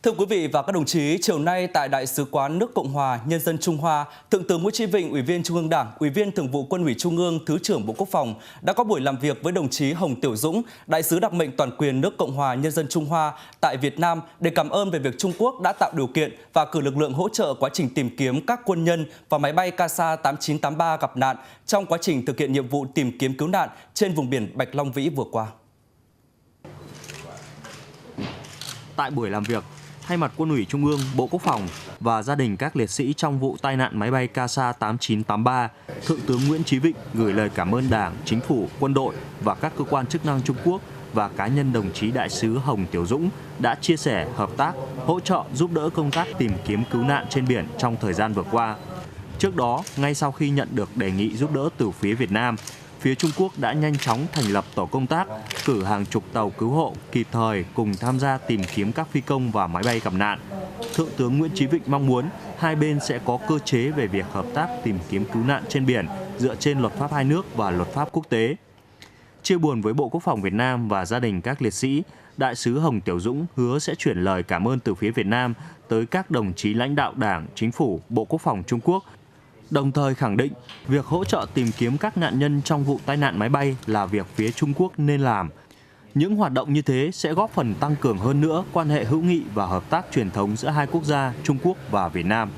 Thưa quý vị và các đồng chí, chiều nay tại Đại sứ quán nước Cộng hòa Nhân dân Trung Hoa, Thượng tướng Nguyễn Chí Vịnh, Ủy viên Trung ương Đảng, Ủy viên Thường vụ Quân ủy Trung ương, Thứ trưởng Bộ Quốc phòng đã có buổi làm việc với đồng chí Hồng Tiểu Dũng, Đại sứ đặc mệnh toàn quyền nước Cộng hòa Nhân dân Trung Hoa tại Việt Nam để cảm ơn về việc Trung Quốc đã tạo điều kiện và cử lực lượng hỗ trợ quá trình tìm kiếm các quân nhân và máy bay KC-8983 gặp nạn trong quá trình thực hiện nhiệm vụ tìm kiếm cứu nạn trên vùng biển Bạch Long Vĩ vừa qua. Tại buổi làm việc, thay mặt Quân ủy Trung ương, Bộ Quốc phòng và gia đình các liệt sĩ trong vụ tai nạn máy bay KC-8983, Thượng tướng Nguyễn Chí Vịnh gửi lời cảm ơn Đảng, Chính phủ, quân đội và các cơ quan chức năng Trung Quốc và cá nhân đồng chí Đại sứ Hồng Tiểu Dũng đã chia sẻ, hợp tác, hỗ trợ giúp đỡ công tác tìm kiếm cứu nạn trên biển trong thời gian vừa qua. Trước đó, ngay sau khi nhận được đề nghị giúp đỡ từ phía Việt Nam, phía Trung Quốc đã nhanh chóng thành lập tổ công tác, cử hàng chục tàu cứu hộ kịp thời cùng tham gia tìm kiếm các phi công và máy bay gặp nạn. Thượng tướng Nguyễn Chí Vịnh mong muốn hai bên sẽ có cơ chế về việc hợp tác tìm kiếm cứu nạn trên biển dựa trên luật pháp hai nước và luật pháp quốc tế. Chia buồn với Bộ Quốc phòng Việt Nam và gia đình các liệt sĩ, Đại sứ Hồng Tiểu Dũng hứa sẽ chuyển lời cảm ơn từ phía Việt Nam tới các đồng chí lãnh đạo Đảng, Chính phủ, Bộ Quốc phòng Trung Quốc, đồng thời khẳng định việc hỗ trợ tìm kiếm các nạn nhân trong vụ tai nạn máy bay là việc phía Trung Quốc nên làm. Những hoạt động như thế sẽ góp phần tăng cường hơn nữa quan hệ hữu nghị và hợp tác truyền thống giữa hai quốc gia Trung Quốc và Việt Nam.